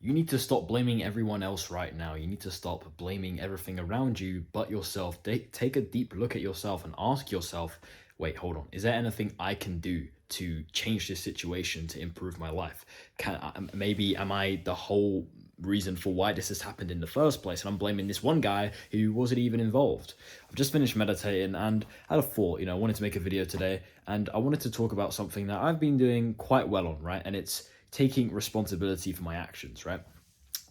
you need to stop blaming everyone else right now. You need to stop blaming everything around you but yourself. Take a deep look at yourself and ask yourself, wait, hold on. Is there anything I can do to change this situation to improve my life? Maybe am I the whole reason for why this has happened in the first place, and I'm blaming this one guy who wasn't even involved? I've just finished meditating and had a thought. I wanted to make a video today, and I wanted to talk about something that I've been doing quite well on, right? And it's taking responsibility for my actions, right?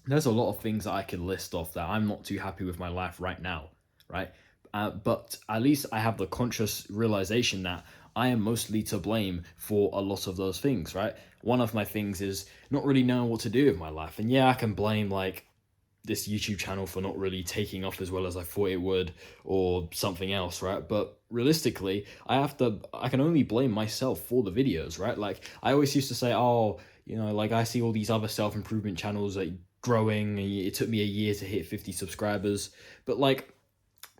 There's a lot of things that I could list off that I'm not too happy with my life right now, right? But at least I have the conscious realization that I am mostly to blame for a lot of those things, right? One of my things is not really knowing what to do with my life. And yeah, I can blame like this YouTube channel for not really taking off as well as I thought it would, or something else, right? But realistically, I can only blame myself for the videos, right? Like I always used to say, oh, like I see all these other self-improvement channels like growing, and it took me a year to hit 50 subscribers. But like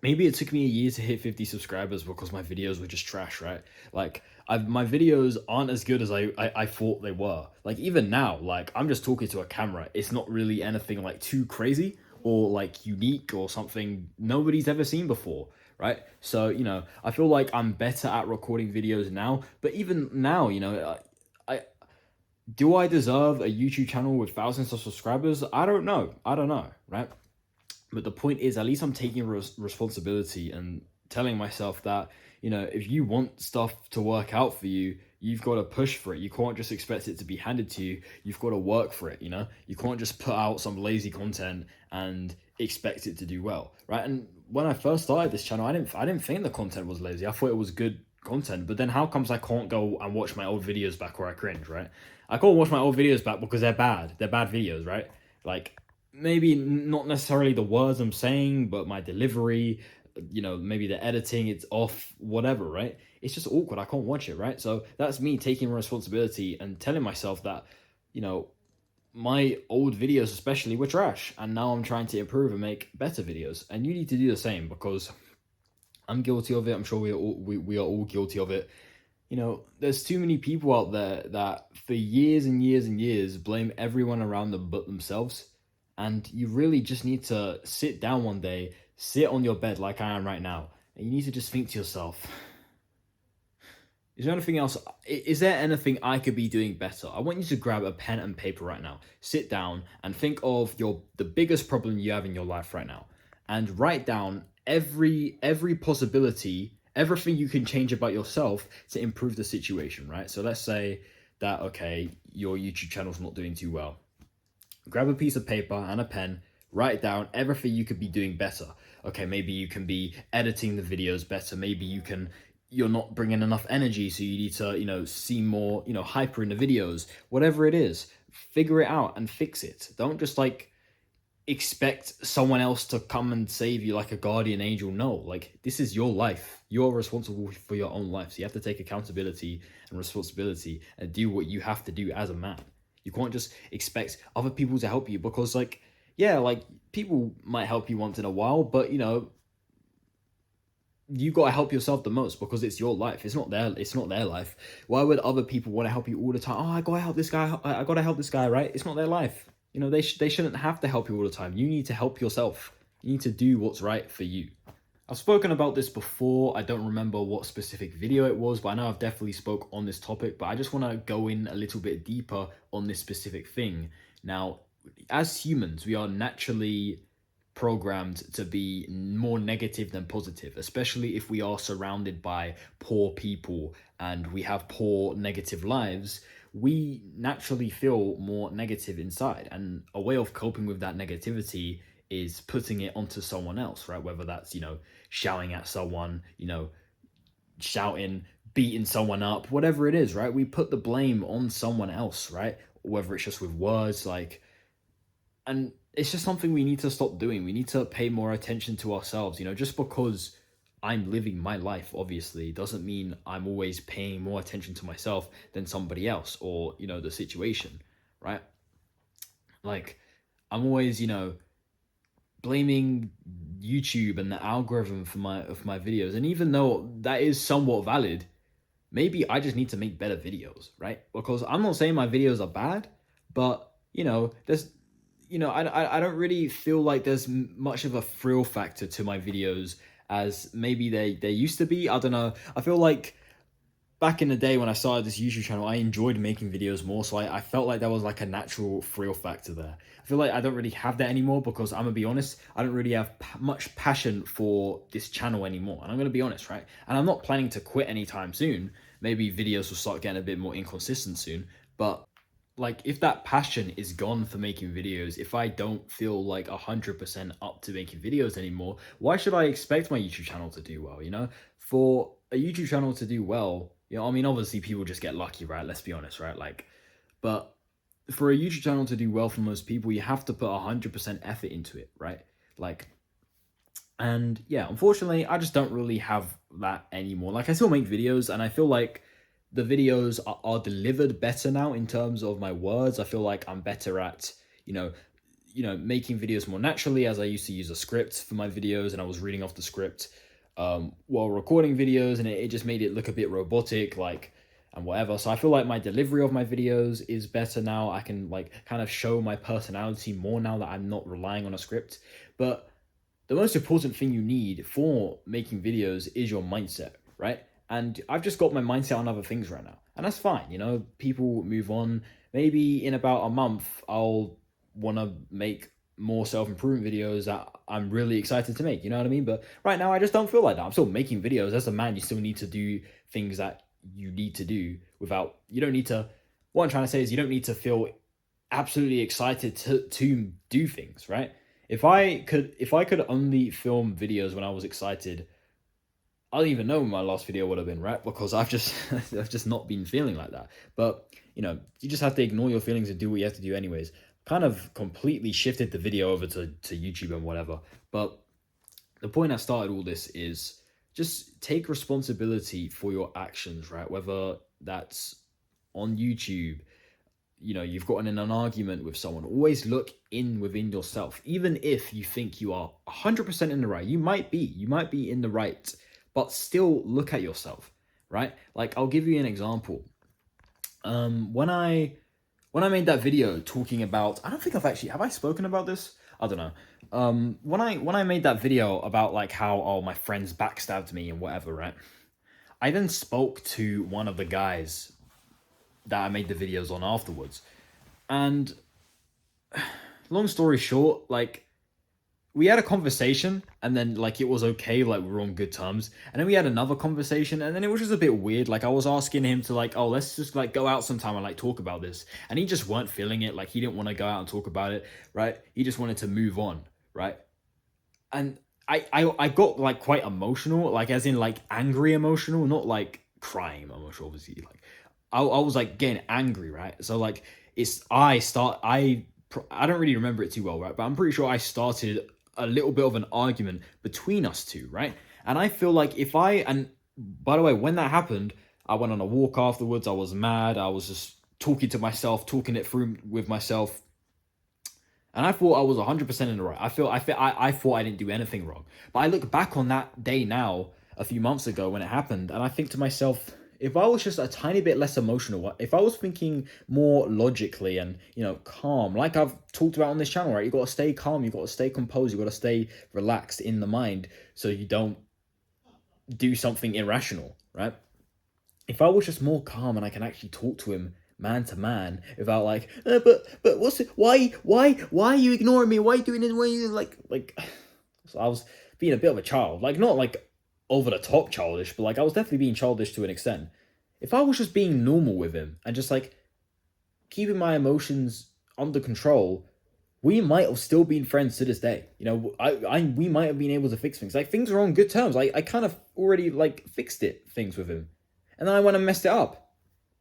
maybe it took me a year to hit 50 subscribers because my videos were just trash, right? Like my videos aren't as good as I thought they were. Like even now, like I'm just talking to a camera. It's not really anything like too crazy or like unique or something nobody's ever seen before, right? So, I feel like I'm better at recording videos now, but even now, I do I deserve a YouTube channel with thousands of subscribers? I don't know. Right? But the point is, at least I'm taking responsibility and telling myself that, if you want stuff to work out for you, you've got to push for it. You can't just expect it to be handed to you. You've got to work for it, You can't just put out some lazy content and expect it to do well, right? And when I first started this channel, I didn't think the content was lazy. I thought it was good content. But then how comes I can't go and watch my old videos back where I cringe, right? I can't watch my old videos back because they're bad. They're bad videos, right? Like maybe not necessarily the words I'm saying, but my delivery, maybe the editing, it's off, whatever, right? It's just awkward. I can't watch it, right? So that's me taking responsibility and telling myself that, you know, my old videos especially were trash, and now I'm trying to improve and make better videos. And you need to do the same, because I'm guilty of it. I'm sure we are all guilty of it. There's too many people out there that for years and years and years blame everyone around them but themselves. And you really just need to sit down one day, sit on your bed like I am right now, and you need to just think to yourself, is there anything else? Is there anything I could be doing better? I want you to grab a pen and paper right now. Sit down and think of the biggest problem you have in your life right now, and write down every possibility, everything you can change about yourself to improve the situation, right? So let's say that, okay, your YouTube channel's not doing too well. Grab a piece of paper and a pen, write down everything you could be doing better. Okay, maybe you can be editing the videos better. Maybe you're not bringing enough energy, so you need to, see more, hyper in the videos. Whatever it is, figure it out and fix it. Don't just like expect someone else to come and save you like a guardian angel. No, like this is your life. You're responsible for your own life. So you have to take accountability and responsibility and do what you have to do as a man. You can't just expect other people to help you, because like people might help you once in a while, but you got to help yourself the most, because it's your life. It's not their life. Why would other people want to help you all the time? Oh, I got to help this guy. I got to help this guy, right? It's not their life. They shouldn't have to help you all the time. You need to help yourself. You need to do what's right for you. I've spoken about this before. I don't remember what specific video it was, but I know I've definitely spoke on this topic, but I just want to go in a little bit deeper on this specific thing. Now, as humans, we are naturally programmed to be more negative than positive, especially if we are surrounded by poor people and we have poor negative lives. We naturally feel more negative inside, and a way of coping with that negativity is putting it onto someone else, right? Whether that's, shouting at someone, shouting, beating someone up, whatever it is, right? We put the blame on someone else, right? Whether it's just with words, and it's just something we need to stop doing. We need to pay more attention to ourselves. Just because I'm living my life, obviously, doesn't mean I'm always paying more attention to myself than somebody else, or, the situation, right? Like, I'm always, blaming YouTube and the algorithm for my videos. And even though that is somewhat valid, maybe I just need to make better videos, right? Because I'm not saying my videos are bad, but there's I don't really feel like there's much of a thrill factor to my videos as maybe they used to be. I don't know. I feel like back in the day when I started this YouTube channel, I enjoyed making videos more, so I felt like there was like a natural thrill factor there. I feel like I don't really have that anymore because I'm gonna be honest, I don't really have much passion for this channel anymore, and I'm gonna be honest, right? And I'm not planning to quit anytime soon. Maybe videos will start getting a bit more inconsistent soon, but like if that passion is gone for making videos, if I don't feel like 100% up to making videos anymore, why should I expect my YouTube channel to do well? For a YouTube channel to do well, I mean, obviously people just get lucky, right? Let's be honest, right? Like, but for a YouTube channel to do well for most people, you have to put 100% effort into it, right? Like, and yeah, unfortunately, I just don't really have that anymore. Like, I still make videos, and I feel like the videos are delivered better now in terms of my words. I feel like I'm better at, making videos more naturally, as I used to use a script for my videos, and I was reading off the script while recording videos, and it just made it look a bit robotic, like, and whatever. So I feel like my delivery of my videos is better now. I can like kind of show my personality more now that I'm not relying on a script. But the most important thing you need for making videos is your mindset, right? And I've just got my mindset on other things right now, and that's fine. People move on. Maybe in about a month I'll want to make more self-improvement videos that I'm really excited to make, you know what I mean? But right now I just don't feel like that. I'm still making videos. As a man, you still need to do things that you need to do without, you don't need to, what I'm trying to say is you don't need to feel absolutely excited to do things, right? If I could only film videos when I was excited, I don't even know when my last video would have been, right? Because I've just I've just not been feeling like that. But you just have to ignore your feelings and do what you have to do anyways. Kind of completely shifted the video over to YouTube and whatever. But the point that started all this is just take responsibility for your actions, right? Whether that's on YouTube, you've gotten in an argument with someone, always look within yourself. Even if you think you are 100% in the right, you might be in the right, but still look at yourself, right? Like, I'll give you an example. When I made that video talking about, I don't think have I spoken about this? I don't know. When I made that video about like how my friends backstabbed me and whatever, right? I then spoke to one of the guys that I made the videos on afterwards, and long story short, like, we had a conversation, and then like it was okay, like we were on good terms, and then we had another conversation, and then it was just a bit weird. Like, I was asking him to like, oh, let's just like go out sometime and like talk about this, and he just weren't feeling it. Like, he didn't want to go out and talk about it, right? He just wanted to move on, right? And I got like quite emotional, like as in like angry emotional, not like crying emotional, obviously. Like, I was like getting angry, right? So like I don't really remember it too well, right? But I'm pretty sure I started a little bit of an argument between us two, right? And I feel like and by the way, when that happened, I went on a walk afterwards. I was mad. I was just talking to myself, talking it through with myself. And I thought I was 100% in the right. I thought I didn't do anything wrong. But I look back on that day now, a few months ago when it happened, and I think to myself, if I was just a tiny bit less emotional, if I was thinking more logically and, calm, like I've talked about on this channel, right? You got to stay calm, you got to stay composed, you got to stay relaxed in the mind so you don't do something irrational, right? If I was just more calm and I can actually talk to him man to man without like, but what's it? Why are you ignoring me? Why are you doing this? Why are you like? So I was being a bit of a child, like not like over the top childish, but like I was definitely being childish to an extent. If I was just being normal with him and just like keeping my emotions under control, we might have still been friends to this day. We might have been able to fix things. Like, things are on good terms. I kind of already like fixed things with him, and then I went and messed it up,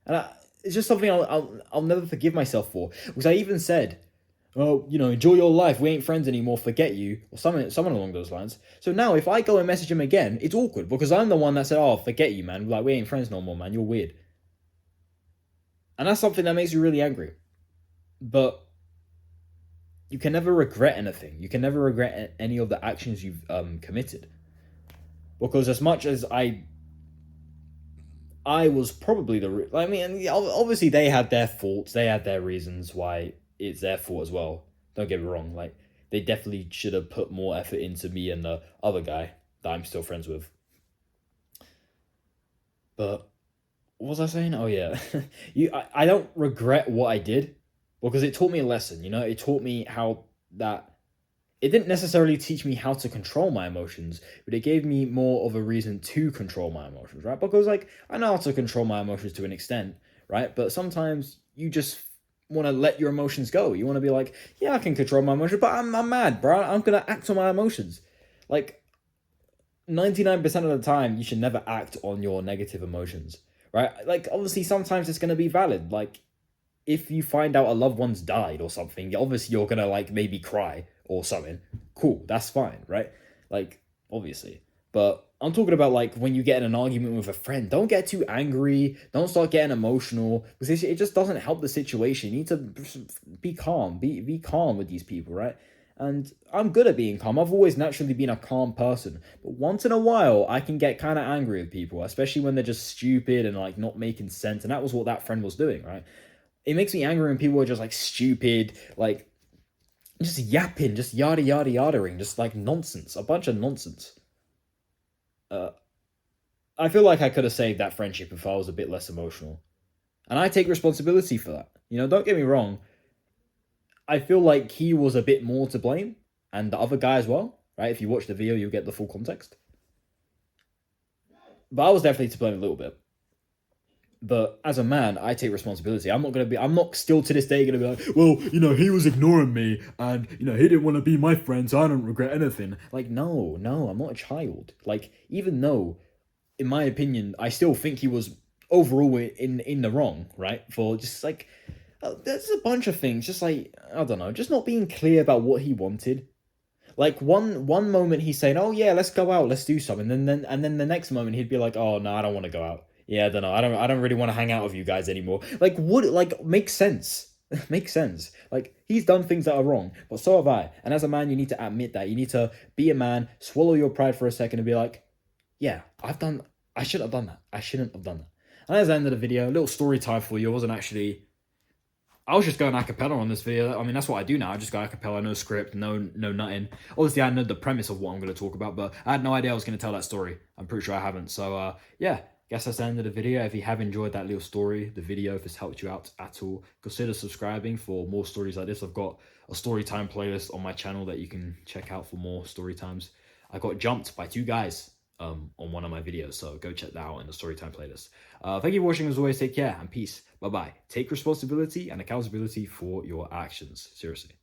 and it's just something I'll never forgive myself for, because I even said, oh, enjoy your life, we ain't friends anymore, forget you, or someone along those lines. So now if I go and message him again, it's awkward, because I'm the one that said, oh, forget you, man, like, we ain't friends no more, man, you're weird. And that's something that makes me really angry. But you can never regret anything. You can never regret any of the actions you've committed. Because as much as I was probably obviously they had their faults, they had their reasons why it's their fault as well. Don't get me wrong. Like, they definitely should have put more effort into me and the other guy that I'm still friends with. But what was I saying? Oh yeah, I don't regret what I did because it taught me a lesson. You know, it taught me how that it didn't necessarily teach me how to control my emotions, but it gave me more of a reason to control my emotions, right? Because like I know how to control my emotions to an extent, right? But sometimes you just want to let your emotions go. You want to be like, yeah, I can control my emotions, but I'm mad, bro. I'm gonna act on my emotions. Like 99% of the time, you should never act on your negative emotions, right? Like obviously sometimes it's gonna be valid. Like if you find out a loved one's died or something, obviously you're gonna like maybe cry or something. Cool, that's fine, right? Like, obviously. But I'm talking about like when you get in an argument with a friend, don't get too angry, don't start getting emotional, because it just doesn't help the situation. You need to be calm, be calm with these people, right? And I'm good at being calm. I've always naturally been a calm person. But once in a while, I can get kind of angry with people, especially when they're just stupid and like not making sense. And that was what that friend was doing, right? It makes me angry when people are just like stupid, like just yapping, just yada yada yadaing, just like nonsense, a bunch of nonsense. Uh, I feel like I could have saved that friendship if I was a bit less emotional, and I take responsibility for that. You know, don't get me wrong. I feel like he was a bit more to blame, and the other guy as well. Right? If you watch the video, you'll get the full context. But I was definitely to blame a little bit. But as a man, I take responsibility. I'm not still to this day gonna be like, well, you know, he was ignoring me and, you know, he didn't want to be my friend, so I don't regret anything. Like, no, I'm not a child. Like, even though, in my opinion, I still think he was overall in the wrong, right? For just like, there's a bunch of things, just like, I don't know, just not being clear about what he wanted. Like one moment he's saying, "Oh yeah, let's go out, let's do something," and then the next moment he'd be like, "Oh no, I don't want to go out. Yeah, I don't know. I don't really want to hang out with you guys anymore." Like would like makes sense. Makes sense. Like he's done things that are wrong, but so have I. And as a man, you need to admit that. You need to be a man, swallow your pride for a second, and be like, "Yeah, I've done. I shouldn't have done that. I shouldn't have done that." And that's the end of the video. A little story time for you. It wasn't actually I was just going a cappella on this video. I mean, that's what I do now. I just go a cappella, no script, no nothing. Obviously, I know the premise of what I'm going to talk about, but I had no idea I was going to tell that story. I'm pretty sure I haven't. So, yeah, guess that's the end of the video. If you have enjoyed that little story, the video, if it's helped you out at all, consider subscribing for more stories like this. I've got a story time playlist on my channel that you can check out for more story times. I got jumped by two guys on one of my videos, so go check that out in the storytime playlist. Thank you for watching. As always, take care and peace. Bye bye. Take responsibility and accountability for your actions. Seriously.